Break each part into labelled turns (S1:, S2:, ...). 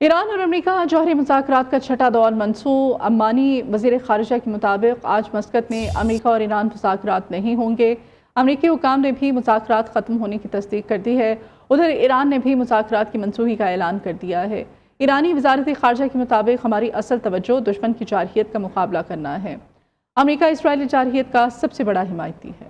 S1: ایران اور امریکہ جوہری مذاکرات کا چھٹا دور منسوخ۔ امانی وزیر خارجہ کے مطابق آج مسقط میں امریکہ اور ایران مذاکرات نہیں ہوں گے۔ امریکی حکام نے بھی مذاکرات ختم ہونے کی تصدیق کر دی ہے۔ ادھر ایران نے بھی مذاکرات کی منسوخی کا اعلان کر دیا ہے۔ ایرانی وزارت خارجہ کے مطابق ہماری اصل توجہ دشمن کی جارحیت کا مقابلہ کرنا ہے۔ امریکہ اسرائیلی جارحیت کا سب سے بڑا حمایتی ہے۔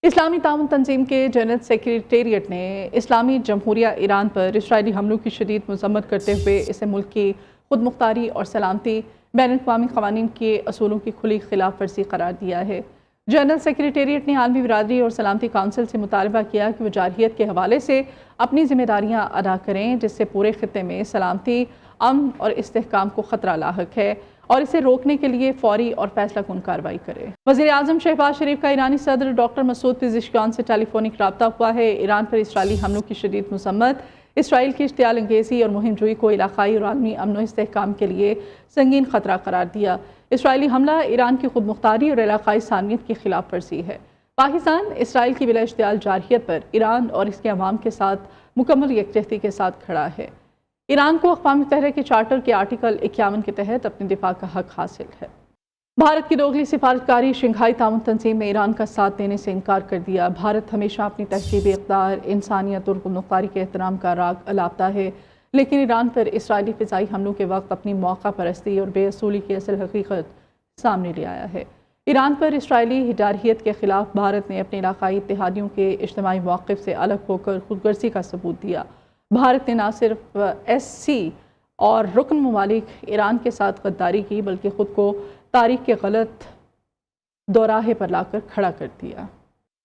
S1: اسلامی تعاون تنظیم کے جنرل سیکریٹریٹ نے اسلامی جمہوریہ ایران پر اسرائیلی حملوں کی شدید مذمت کرتے ہوئے اسے ملک کی خود مختاری اور سلامتی، بین الاقوامی قوانین کے اصولوں کی کھلی خلاف ورزی قرار دیا ہے۔ جنرل سیکریٹریٹ نے عالمی برادری اور سلامتی کونسل سے مطالبہ کیا کہ وہ جارحیت کے حوالے سے اپنی ذمہ داریاں ادا کریں، جس سے پورے خطے میں سلامتی، امن اور استحکام کو خطرہ لاحق ہے، اور اسے روکنے کے لیے فوری اور فیصلہ کن کارروائی کرے۔ وزیر اعظم شہباز شریف کا ایرانی صدر ڈاکٹر مسعود پزشکیان سے ٹیلی فونک رابطہ ہوا ہے۔ ایران پر اسرائیلی حملوں کی شدید مذمت، اسرائیل کی اشتعال انگیزی اور مہم جوئی کو علاقائی اور عالمی امن و استحکام کے لیے سنگین خطرہ قرار دیا۔ اسرائیلی حملہ ایران کی خود مختاری اور علاقائی ثانویت کی خلاف ورزی ہے۔ پاکستان اسرائیل کی بلا اشتعال جارحیت پر ایران اور اس کے عوام کے ساتھ مکمل یکجہتی کے ساتھ کھڑا ہے۔ ایران کو اقوام متحدہ کے چارٹر کے آرٹیکل 51 کے تحت اپنے دفاع کا حق حاصل ہے۔ بھارت کی دوگلی سفارتکاری شنگھائی تعاون تنظیم میں ایران کا ساتھ دینے سے انکار کر دیا۔ بھارت ہمیشہ اپنی تہذیبی اقدار، انسانیت اور خود مختاری کے احترام کا راگ الاپتا ہے، لیکن ایران پر اسرائیلی فضائی حملوں کے وقت اپنی موقع پرستی اور بے اصولی کی اصل حقیقت سامنے لے آیا ہے۔ ایران پر اسرائیلی جارحیت کے خلاف بھارت نے اپنے علاقائی اتحادیوں کے اجتماعی موقف سے الگ ہو کر خود غرضی کا ثبوت دیا۔ بھارت نے نہ صرف ایس سی اور رکن ممالک ایران کے ساتھ غداری کی، بلکہ خود کو تاریخ کے غلط دوراہے پر لا کر کھڑا کر دیا۔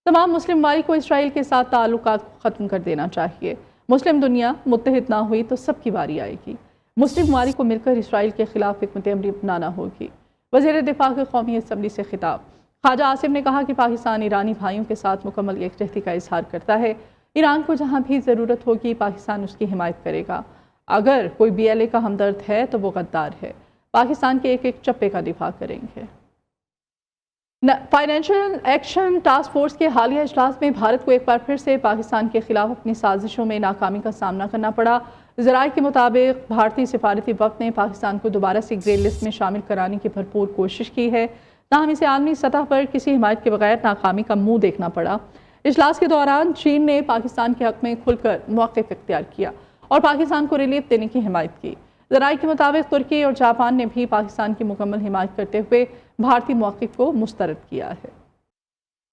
S1: تمام مسلم ممالک کو اسرائیل کے ساتھ تعلقات کو ختم کر دینا چاہیے۔ مسلم دنیا متحد نہ ہوئی تو سب کی باری آئے گی۔ مسلم ممالک کو مل کر اسرائیل کے خلاف حکمت عملی اپنانا ہوگی۔ وزیر دفاع کے قومی اسمبلی سے خطاب۔ خواجہ عاصم نے کہا کہ پاکستان ایرانی بھائیوں کے ساتھ مکمل یکجہتی کا اظہار کرتا ہے۔ ایران کو جہاں بھی ضرورت ہوگی پاکستان اس کی حمایت کرے گا۔ اگر کوئی بی ایل اے کا ہمدرد ہے تو وہ غدار ہے۔ پاکستان کے ایک ایک چپے کا دفاع کریں گے۔ فائنینشل ایکشن ٹاسک فورس کے حالیہ اجلاس میں بھارت کو ایک بار پھر سے پاکستان کے خلاف اپنی سازشوں میں ناکامی کا سامنا کرنا پڑا۔ ذرائع کے مطابق بھارتی سفارتی وفد نے پاکستان کو دوبارہ سے گرے لسٹ میں شامل کرانے کی بھرپور کوشش کی ہے، تاہم اسے عالمی سطح پر کسی حمایت کے بغیر ناکامی کا منہ دیکھنا پڑا۔ اجلاس کے دوران چین نے پاکستان کے حق میں کھل کر موقف اختیار کیا اور پاکستان کو ریلیف دینے کی حمایت کی۔ ذرائع کے مطابق ترکی اور جاپان نے بھی پاکستان کی مکمل حمایت کرتے ہوئے بھارتی موقف کو مسترد کیا ہے۔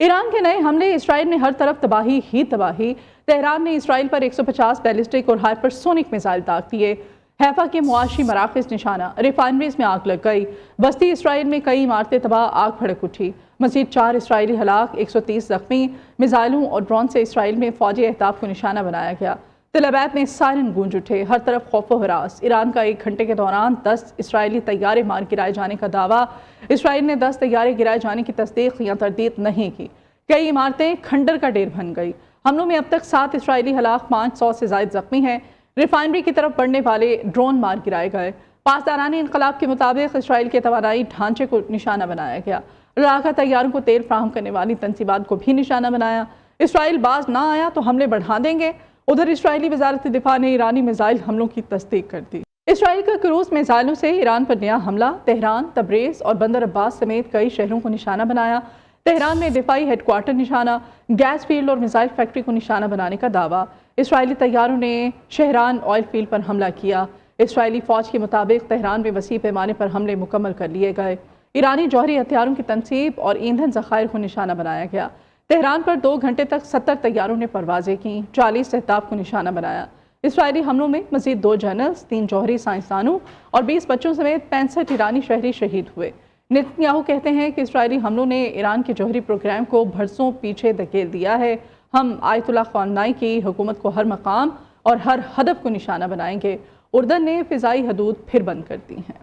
S1: ایران کے نئے حملے، اسرائیل میں ہر طرف تباہی ہی تباہی۔ تہران نے اسرائیل پر 150 بیلسٹک اور ہائپر سونک میزائل داغ دیے۔ حیفا کے معاشی مراکز نشانہ، ریفائنریز میں آگ لگ گئی۔ بستی اسرائیل میں کئی عمارتیں تباہ، آگ بھڑک اٹھی۔ مزید 4 اسرائیلی ہلاک، 130 زخمی۔ میزائلوں اور ڈرون سے اسرائیل میں فوجی اہداف کو نشانہ بنایا گیا۔ تل ابیب میں سائرن گونج اٹھے، ہر طرف خوف و ہراس۔ ایران کا 1 گھنٹے کے دوران 10 اسرائیلی طیارے مار گرائے جانے کا دعویٰ۔ اسرائیل نے 10 طیارے گرائے جانے کی تصدیق یا تردید نہیں کی۔ کئی عمارتیں کھنڈر کا ڈھیر بن گئی۔ حملوں میں اب تک 7 اسرائیلی ہلاک، 500 سے زائد زخمی ہیں۔ ریفائنری کی طرف بڑھنے والے ڈرون مار گرائے گئے۔ پاسداران انقلاب کے مطابق اسرائیل کے توانائی ڈھانچے کو نشانہ بنایا گیا۔ علاقہ طیاروں کو تیل فراہم کرنے والی تنصیبات کو بھی نشانہ بنایا۔ اسرائیل باز نہ آیا تو حملے بڑھا دیں گے۔ ادھر اسرائیلی وزارت دفاع نے ایرانی میزائل حملوں کی تصدیق کر دی۔ اسرائیل کا کروز میزائلوں سے ایران پر نیا حملہ، تہران، تبریز اور بندر عباس سمیت کئی شہروں کو نشانہ بنایا۔ تہران میں دفاعی ہیڈ کوارٹر نشانہ، گیس فیلڈ اور میزائل فیکٹری کو نشانہ بنانے کا دعویٰ۔ اسرائیلی طیاروں نے شہران آئل فیلڈ پر حملہ کیا۔ اسرائیلی فوج کے مطابق تہران میں وسیع پیمانے پر حملے مکمل کر لیے گئے۔ ایرانی جوہری ہتھیاروں کی تنصیب اور ایندھن ذخائر کو نشانہ بنایا گیا۔ تہران پر 2 گھنٹے تک 70 طیاروں نے پروازیں کیں، 40 اہداف کو نشانہ بنایا۔ اسرائیلی حملوں میں مزید 2 جنرلز، 3 جوہری سائنسدانوں اور 20 بچوں سمیت 65 ایرانی شہری شہید ہوئے۔ نیتن یاہو کہتے ہیں کہ اسرائیلی حملوں نے ایران کے جوہری پروگرام کو برسوں پیچھے دھکیل دیا ہے۔ ہم آیت اللہ خامنائی کی حکومت کو ہر مقام اور ہر ہدف کو نشانہ بنائیں گے۔ اردن نے فضائی حدود پھر بند کر دی ہیں۔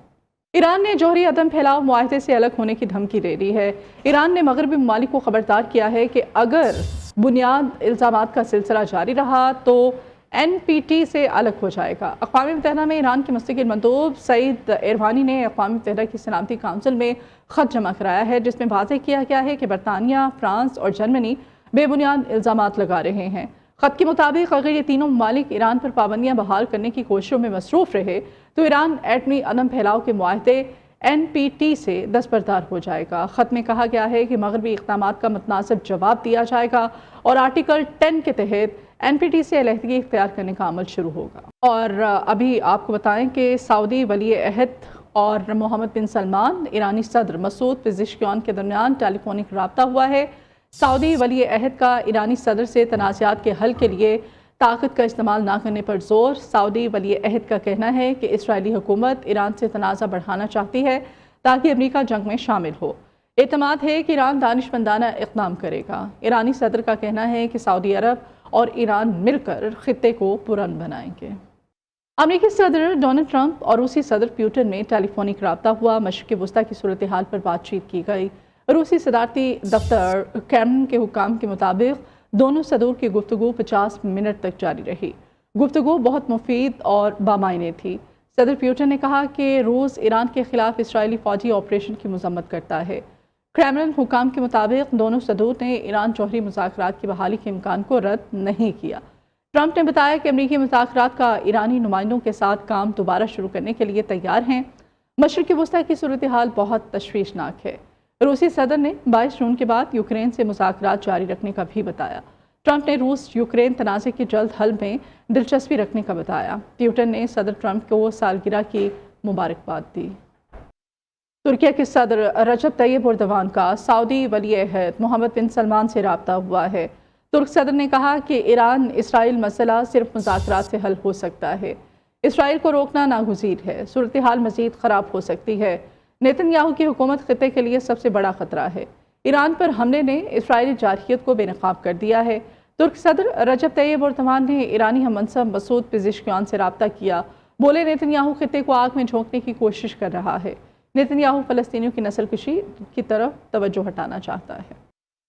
S1: ایران نے جوہری عدم پھیلاؤ معاہدے سے الگ ہونے کی دھمکی دے دی ہے۔ ایران نے مغربی ممالک کو خبردار کیا ہے کہ اگر بنیاد الزامات کا سلسلہ جاری رہا تو NPT سے الگ ہو جائے گا۔ اقوام متحدہ میں ایران کے مستقل مندوب سعید ایروانی نے اقوام متحدہ کی سلامتی کونسل میں خط جمع کرایا ہے، جس میں واضح کیا گیا ہے کہ برطانیہ، فرانس اور جرمنی بے بنیاد الزامات لگا رہے ہیں۔ خط کے مطابق اگر یہ تینوں ممالک ایران پر پابندیاں بحال کرنے کی کوششوں میں مصروف رہے تو ایران ایٹمی عدم پھیلاؤ کے معاہدے NPT سے دستبردار ہو جائے گا۔ خط میں کہا گیا ہے کہ مغربی اقدامات کا متناسب جواب دیا جائے گا اور آرٹیکل 10 کے تحت NPT سے علیحدگی اختیار کرنے کا عمل شروع ہوگا۔ اور ابھی آپ کو بتائیں کہ سعودی ولی عہد اور محمد بن سلمان ایرانی صدر مسعود پزشکیان کے درمیان ٹیلی فونک رابطہ ہوا ہے۔ سعودی ولی عہد کا ایرانی صدر سے تنازعات کے حل کے لیے طاقت کا استعمال نہ کرنے پر زور۔ سعودی ولی عہد کا کہنا ہے کہ اسرائیلی حکومت ایران سے تنازع بڑھانا چاہتی ہے تاکہ امریکہ جنگ میں شامل ہو۔ اعتماد ہے کہ ایران دانشمندانہ اقدام کرے گا۔ ایرانی صدر کا کہنا ہے کہ سعودی عرب اور ایران مل کر خطے کو پرامن بنائیں گے۔ امریکی صدر ڈونلڈ ٹرمپ اور روسی صدر پیوٹن میں ٹیلی فونک رابطہ ہوا۔ مشرق وسطیٰ کی صورتحال پر بات چیت کی گئی۔ روسی صدارتی دفتر کرملن کے حکام کے مطابق دونوں صدور کی گفتگو 50 منٹ تک جاری رہی۔ گفتگو بہت مفید اور بامعنی تھی۔ صدر پیوٹن نے کہا کہ روس ایران کے خلاف اسرائیلی فوجی آپریشن کی مذمت کرتا ہے۔ کرملن حکام کے مطابق دونوں صدور نے ایران جوہری مذاکرات کی بحالی کے امکان کو رد نہیں کیا۔ ٹرمپ نے بتایا کہ امریکی مذاکرات کا ایرانی نمائندوں کے ساتھ کام دوبارہ شروع کرنے کے لیے تیار ہیں۔ مشرق وسطیٰ کی صورتحال بہت تشویشناک ہے۔ روسی صدر نے 22 جون کے بعد یوکرین سے مذاکرات جاری رکھنے کا بھی بتایا۔ ٹرمپ نے روس یوکرین تنازع کے جلد حل میں دلچسپی رکھنے کا بتایا۔ پیوٹن نے صدر ٹرمپ کو سالگرہ کی مبارکباد دی۔ ترکیہ کے صدر رجب طیب اردوان کا سعودی ولی عہد محمد بن سلمان سے رابطہ ہوا ہے۔ ترک صدر نے کہا کہ ایران اسرائیل مسئلہ صرف مذاکرات سے حل ہو سکتا ہے۔ اسرائیل کو روکنا ناگزیر ہے۔ صورتحال مزید خراب ہو سکتی ہے۔ نیتن یاہو کی حکومت خطے کے لیے سب سے بڑا خطرہ ہے۔ ایران پر حملے نے اسرائیلی جارحیت کو بے نقاب کر دیا ہے۔ ترک صدر رجب طیب اردوان نے ایرانی ہم منصب مسعود پزشکیان سے رابطہ کیا۔ بولے نیتن یاہو خطے کو آگ میں جھونکنے کی کوشش کر رہا ہے۔ نیتن یاہو فلسطینیوں کی نسل کشی کی طرف توجہ ہٹانا چاہتا ہے۔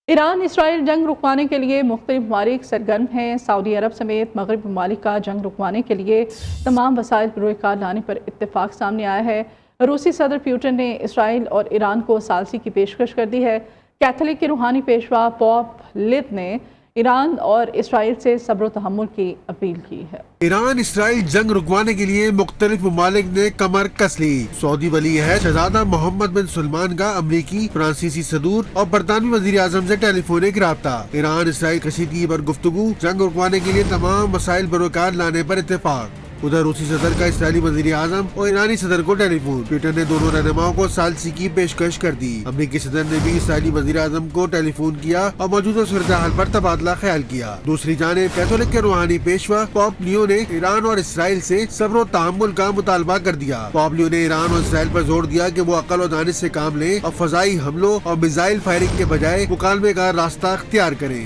S1: ایران اسرائیل جنگ رکوانے کے لیے مختلف ممالک سرگرم ہیں۔ سعودی عرب سمیت مغربی ممالک کا جنگ رکوانے کے لیے تمام وسائل بروئے کار لانے پر اتفاق سامنے آیا ہے۔ روسی صدر پیوٹن نے اسرائیل اور ایران کو ثالثی کی پیشکش کر دی ہے۔ کیتھولک کے روحانی پیشوا پوپ لیت نے ایران اور اسرائیل سے صبر و تحمل کی اپیل کی ہے۔
S2: ایران اسرائیل جنگ رکوانے کے لیے مختلف ممالک نے کمر کس لی۔ سعودی ولی عہد شہزادہ محمد بن سلمان کا امریکی، فرانسیسی صدور اور برطانوی وزیر اعظم سے ٹیلی فونک رابطہ۔ ایران اسرائیل کشیدگی پر گفتگو، جنگ رکوانے کے لیے تمام وسائل بروئے کار لانے پر اتفاق۔ ادھر روسی صدر کا اسرائیلی وزیر اعظم اور ایرانی صدر کو ٹیلی فون۔ پیوٹن نے دونوں رہنماؤں کو ثالثی کی پیشکش کر دی۔ امریکی صدر نے بھی اسرائیلی وزیر اعظم کو ٹیلی فون کیا اور موجودہ صورتحال پر تبادلہ خیال کیا۔ دوسری جانب کیتھولک کے روحانی پیشوا پوپ لیو نے ایران اور اسرائیل سے صبر و تحمل کا مطالبہ کر دیا۔ پوپ لیو نے ایران اور اسرائیل پر زور دیا کہ وہ عقل و دانش سے کام لیں اور فضائی حملوں اور میزائل فائرنگ کے بجائے مکالمے کا راستہ اختیار کریں۔